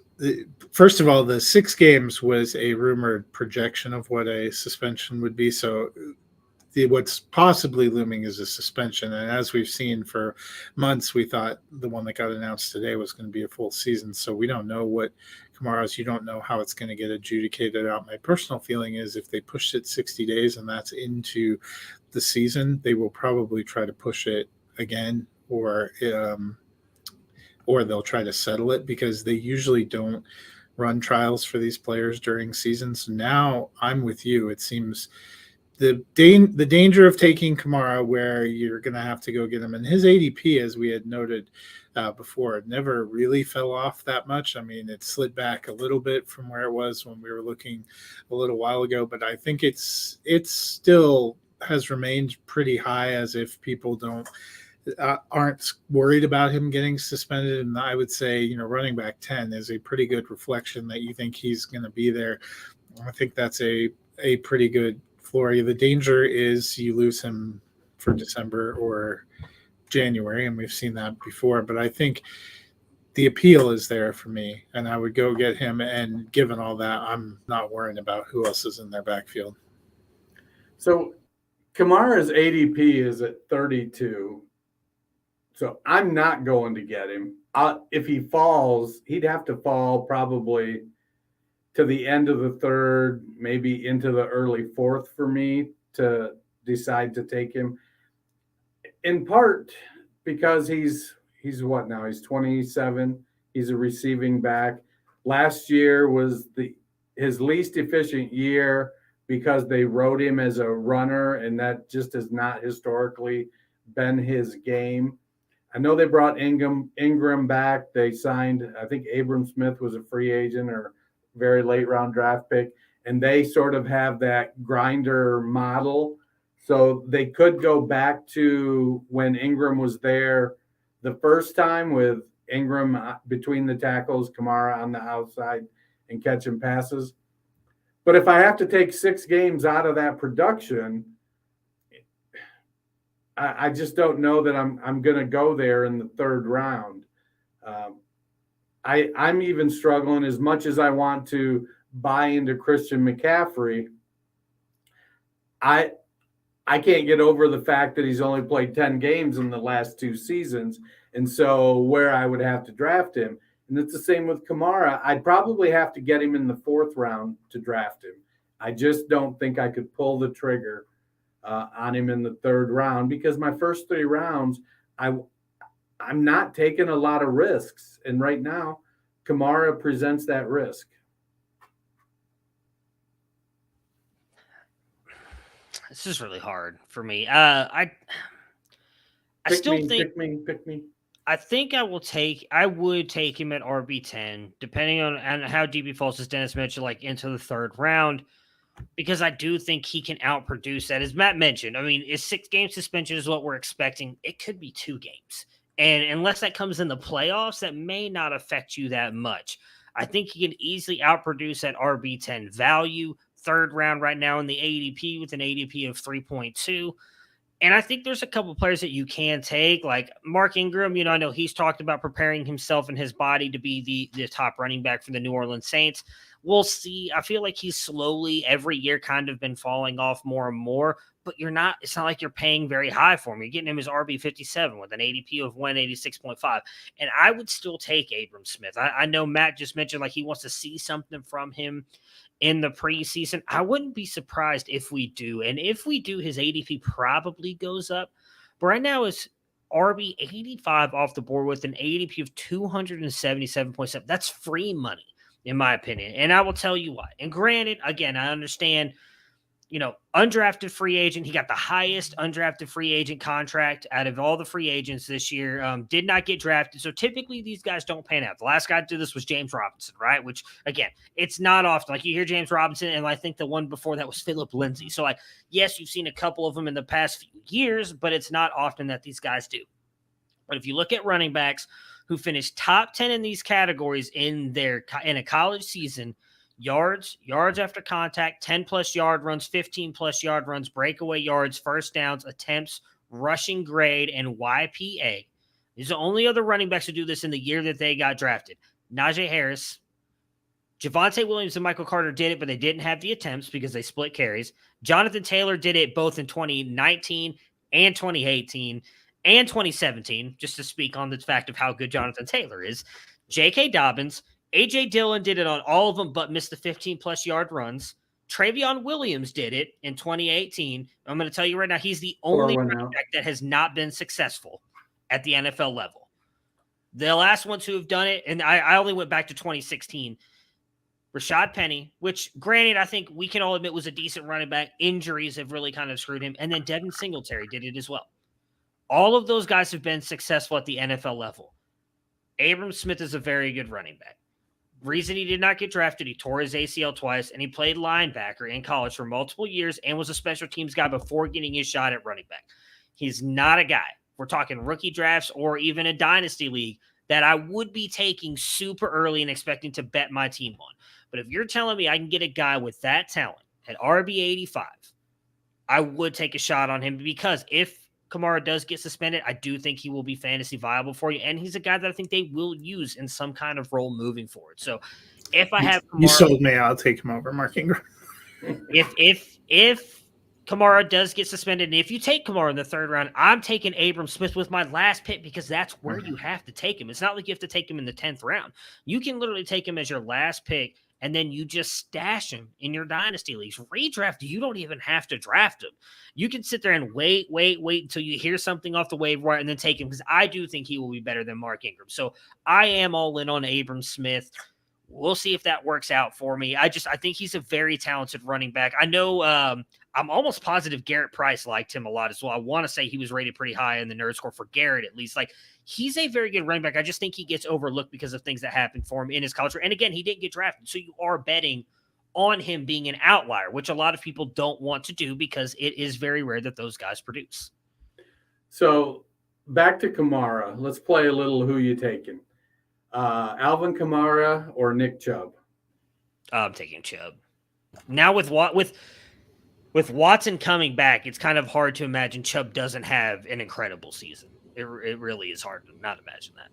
First of all, the 6 games was a rumored projection of what a suspension would be. So what's possibly looming is a suspension. And as we've seen for months, we thought the one that got announced today was going to be a full season. So we don't know what Kamara's, you don't know how it's going to get adjudicated out. My personal feeling is if they pushed it 60 days and that's into the season, they will probably try to push it again, or they'll try to settle it, because they usually don't run trials for these players during seasons. Now I'm with you. It seems the danger of taking Kamara where you're going to have to go get him, and his ADP, as we had noted before, never really fell off that much. I mean, it slid back a little bit from where it was when we were looking a little while ago, but I think it still has remained pretty high, as if people aren't worried about him getting suspended. And I would say, running back 10 is a pretty good reflection that you think he's going to be there. I think that's a pretty good floor. The danger is you lose him for December or January, and we've seen that before. But I think the appeal is there for me, and I would go get him. And given all that, I'm not worrying about who else is in their backfield. So Kamara's ADP is at 32. So I'm not going to get him. If he falls, he'd have to fall probably to the end of the third, maybe into the early fourth for me to decide to take him. In part because he's what now? He's 27. He's a receiving back. Last year was his least efficient year because they wrote him as a runner, and that just has not historically been his game. I know they brought Ingram back. They signed, I think Abram Smith was a free agent or very late round draft pick, and they sort of have that grinder model. So they could go back to when Ingram was there the first time, with Ingram between the tackles, Kamara on the outside and catching passes. But if I have to take 6 games out of that production, I just don't know that I'm going to go there in the third round. I'm even struggling, as much as I want to buy into Christian McCaffrey. I can't get over the fact that he's only played 10 games in the last 2 seasons, and so where I would have to draft him. And it's the same with Kamara. I'd probably have to get him in the 4th round to draft him. I just don't think I could pull the trigger on him in the 3rd round, because my first 3 rounds, I'm not taking a lot of risks. And right now, Kamara presents that risk. This is really hard for me. I still think pick me. I think I would take him at RB10, depending on how deep he falls, as Dennis mentioned, like into the 3rd round, because I do think he can outproduce that. As Matt mentioned, I mean, 6-game suspension is what we're expecting. It could be 2 games. And unless that comes in the playoffs, that may not affect you that much. I think he can easily outproduce at RB10 value. 3rd round right now in the ADP with an ADP of 3.2. And I think there's a couple players that you can take, like Mark Ingram. I know he's talked about preparing himself and his body to be the top running back for the New Orleans Saints. We'll see. I feel like he's slowly every year kind of been falling off more and more, but it's not like you're paying very high for him. You're getting him as RB57 with an ADP of 186.5. And I would still take Abram Smith. I know Matt just mentioned like he wants to see something from him in the preseason. I wouldn't be surprised if we do. And if we do, his ADP probably goes up. But right now it's RB 85 off the board with an ADP of 277.7. That's free money, in my opinion. And I will tell you why. And granted, again, I understand, undrafted free agent. He got the highest undrafted free agent contract out of all the free agents this year. Did not get drafted. So typically these guys don't pan out. The last guy to do this was James Robinson, right? Which, again, it's not often. Like you hear James Robinson, and I think the one before that was Philip Lindsay. So, like, yes, you've seen a couple of them in the past few years, but it's not often that these guys do. But if you look at running backs who finished top 10 in these categories in a college season, yards after contact, 10-plus yard runs, 15-plus yard runs, breakaway yards, first downs, attempts, rushing grade, and YPA. These are the only other running backs who do this in the year that they got drafted. Najee Harris, Javonte Williams, and Michael Carter did it, but they didn't have the attempts because they split carries. Jonathan Taylor did it both in 2019 and 2018 and 2017, just to speak on the fact of how good Jonathan Taylor is. J.K. Dobbins, A.J. Dillon did it on all of them but missed the 15-plus yard runs. Trevion Williams did it in 2018. I'm going to tell you right now, he's the only running back that has not been successful at the NFL level. The last ones who have done it, and I only went back to 2016, Rashad Penny, which, granted, I think we can all admit was a decent running back. Injuries have really kind of screwed him. And then Devin Singletary did it as well. All of those guys have been successful at the NFL level. Abram Smith is a very good running back. Reason he did not get drafted, he tore his ACL twice, and he played linebacker in college for multiple years and was a special teams guy before getting his shot at running back. He's not a guy, we're talking rookie drafts or even a dynasty league, that I would be taking super early and expecting to bet my team on. But if you're telling me I can get a guy with that talent at RB 85, I would take a shot on him, because if Kamara does get suspended, I do think he will be fantasy viable for you. And he's a guy that I think they will use in some kind of role moving forward. So if I have Kamara, you sold me, I'll take him over Mark Ingram. if Kamara does get suspended, and if you take Kamara in the third round, I'm taking Abram Smith with my last pick, because that's where you have to take him. It's not like you have to take him in the 10th round. You can literally take him as your last pick, and then you just stash him in your dynasty leagues. Redraft, you don't even have to draft him. You can sit there and wait until you hear something off the waiver wire and then take him, because I do think he will be better than Mark Ingram. So I am all in on Abram Smith. We'll see if that works out for me. I think he's a very talented running back. I know I'm almost positive Garrett Price liked him a lot as well. I want to say he was rated pretty high in the nerd score for Garrett, at least. Like, he's a very good running back. I just think he gets overlooked because of things that happened for him in his college. And again, he didn't get drafted. So you are betting on him being an outlier, which a lot of people don't want to do, because it is very rare that those guys produce. So back to Kamara. Let's play a little who you taking. Alvin Kamara or Nick Chubb? I'm taking Chubb. Now with Watson coming back, it's kind of hard to imagine Chubb doesn't have an incredible season. It really is hard to not imagine that.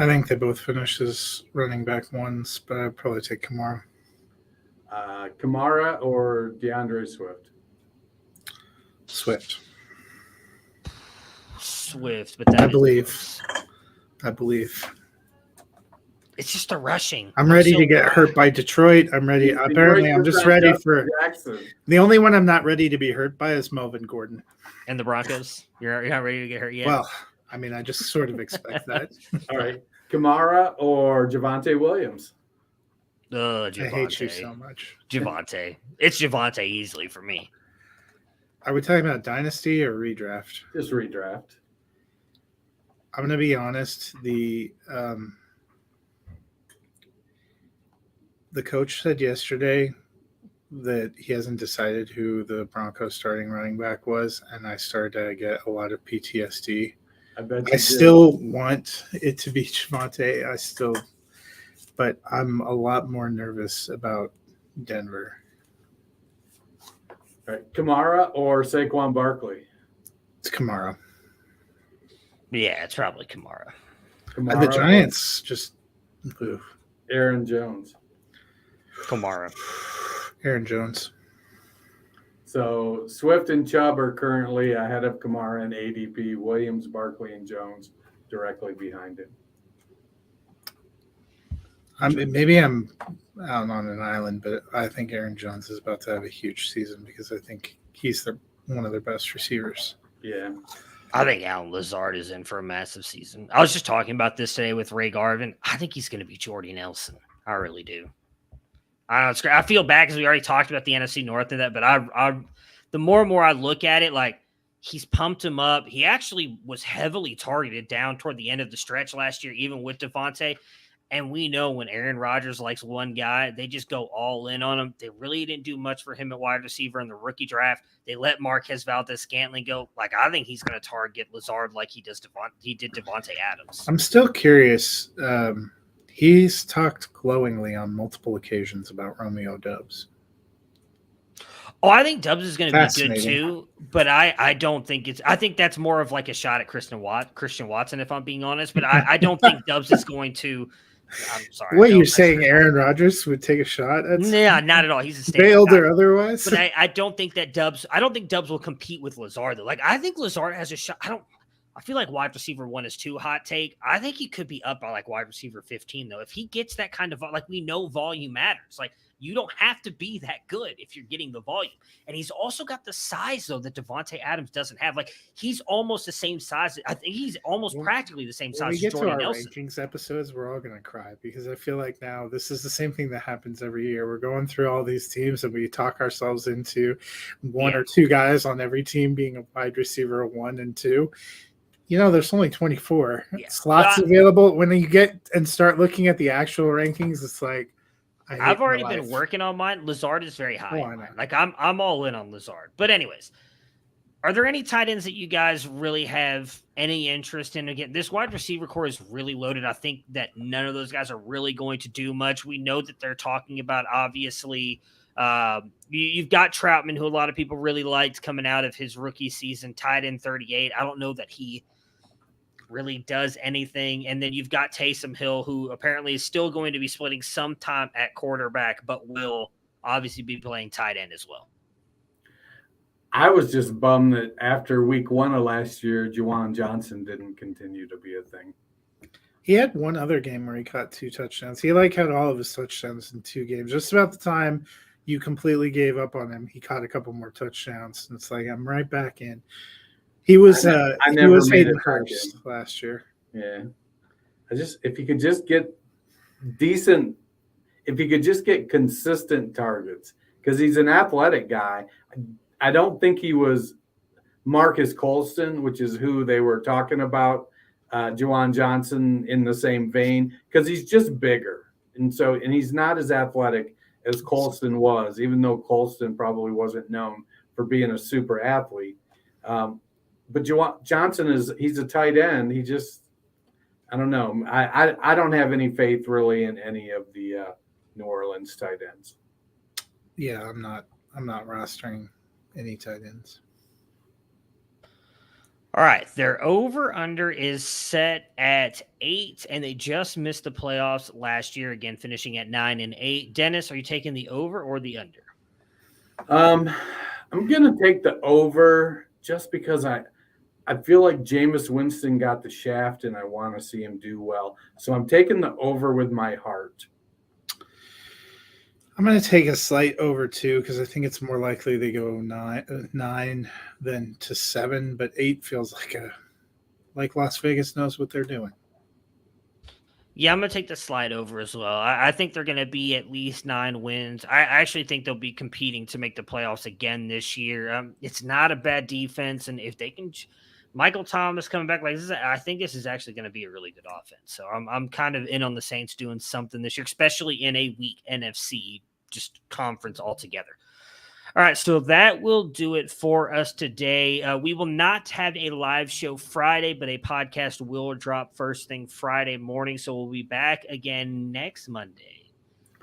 I think they both finished as running back ones, but I'd probably take Kamara. Kamara or DeAndre Swift? Swift, but that I believe. It's just the rushing. I'm ready to get hurt by Detroit. I'm ready. Apparently, I'm just ready for Jackson. The only one I'm not ready to be hurt by is Melvin Gordon. And the Broncos? You're not ready to get hurt yet? Well, I mean, I just sort of expect that. All right. Kamara or Javonte Williams? Javonte. I hate you so much. Javonte. It's Javonte easily for me. Are we talking about dynasty or redraft? Just redraft. I'm going to be honest. The coach said yesterday that he hasn't decided who the Broncos starting running back was, and I started to get a lot of PTSD. I still want it to be Javonte. But I'm a lot more nervous about Denver. All right. Kamara or Saquon Barkley? It's Kamara. Yeah, it's probably Kamara. The Giants just Aaron Jones. Kamara. Aaron Jones. So Swift and Chubb are currently ahead of Kamara and ADP. Williams, Barkley, and Jones directly behind him. Maybe I'm out on an island, but I think Aaron Jones is about to have a huge season because I think he's one of their best receivers. Yeah. I think Alan Lazard is in for a massive season. I was just talking about this today with Ray Garvin. I think he's going to be Jordy Nelson. I really do. I don't know. It's great. I feel bad because we already talked about the NFC North and that, but I the more and more I look at it, like he's pumped him up. He actually was heavily targeted down toward the end of the stretch last year, even with Devontae. And we know when Aaron Rodgers likes one guy, they just go all in on him. They really didn't do much for him at wide receiver in the rookie draft. They let Marquez Valdez-Scantling go. Like, I think he's going to target Lazard like he did Devontae Adams. I'm still curious. He's talked glowingly on multiple occasions about Romeo Doubs. Oh, I think Doubs is going to be good too, but I don't think I think that's more of like a shot at Christian Watson, if I'm being honest. But I don't think Doubs is going to. I'm sorry. What, you're saying Aaron Rodgers would take a shot at? Yeah, not at all. He's a failed or otherwise. But I don't think that Doubs. I don't think Doubs will compete with Lazard though. Like I think Lazard has a shot. I feel like wide receiver 1 is too hot take. I think he could be up by like wide receiver 15 though. If he gets that kind of like we know volume matters. Like you don't have to be that good if you're getting the volume. And he's also got the size though that Devontae Adams doesn't have. Like he's almost the same size. I think he's almost practically the same size as Jordy Nelson. When we get to our rankings episodes, we're all going to cry because I feel like now this is the same thing that happens every year. We're going through all these teams and we talk ourselves into one or two guys on every team being a wide receiver 1 and 2. You know, there's only 24 slots available. When you get and start looking at the actual rankings, it's like I've already been working on mine. Lazard is very high. Like I'm all in on Lazard. But anyways, are there any tight ends that you guys really have any interest in? Again, this wide receiver core is really loaded. I think that none of those guys are really going to do much. We know that they're talking about obviously. You've got Troutman, who a lot of people really liked coming out of his rookie season, tight end 38. I don't know that he really does anything. And then you've got Taysom Hill, who apparently is still going to be splitting some time at quarterback, but will obviously be playing tight end as well. I was just bummed that after week 1 of last year, Juwan Johnson didn't continue to be a thing. He had one other game where he caught 2 touchdowns. He had all of his touchdowns in 2 games. Just about the time you completely gave up on him, he caught a couple more touchdowns. And it's like, I'm right back in. He was Hayden Hurst last year. Yeah. If he could just get consistent targets, because he's an athletic guy. I don't think he was Marcus Colston, which is who they were talking about, Juwan Johnson in the same vein, because he's just bigger. And he's not as athletic as Colston was, even though Colston probably wasn't known for being a super athlete. But Johnson he's a tight end. He just, I don't know. I don't have any faith really in any of the New Orleans tight ends. Yeah, I'm not rostering any tight ends. All right. Their over-under is set at 8, and they just missed the playoffs last year, again, finishing at 9-8. Dennis, are you taking the over or the under? I'm going to take the over just because I feel like Jameis Winston got the shaft, and I want to see him do well. So I'm taking the over with my heart. I'm going to take a slight over too, because I think it's more likely they go 9 than to 7, but 8 feels like Las Vegas knows what they're doing. Yeah, I'm going to take the slide over as well. I think they're going to be at least 9 wins. I actually think they'll be competing to make the playoffs again this year. It's not a bad defense, and if they can, Michael Thomas coming back like this, I think this is actually going to be a really good offense. So I'm kind of in on the Saints doing something this year, especially in a weak NFC just conference altogether. All right, so that will do it for us today. We will not have a live show Friday, but a podcast will drop first thing Friday morning. So we'll be back again next Monday,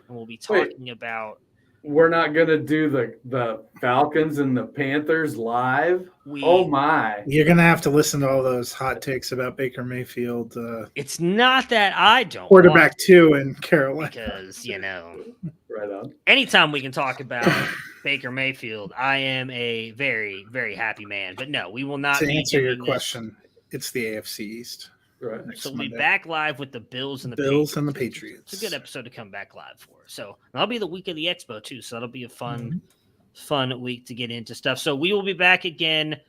and we'll be talking about. we're not gonna do the Falcons and the Panthers live. Oh my! You're gonna have to listen to all those hot takes about Baker Mayfield. It's not that I don't quarterback 2 in Carolina, because right on. Anytime we can talk about Baker Mayfield, I am a very, very happy man. But no, we will not. To answer your question, it's the AFC East. Right. So we'll be back live with the Bills and the Patriots. It's a good episode to come back live for. So that'll be the week of the Expo too. So that'll be a fun week to get into stuff. So we will be back again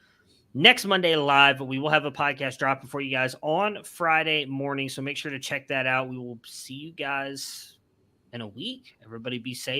next Monday live, but we will have a podcast dropping for you guys on Friday morning. So make sure to check that out. We will see you guys in a week. Everybody be safe.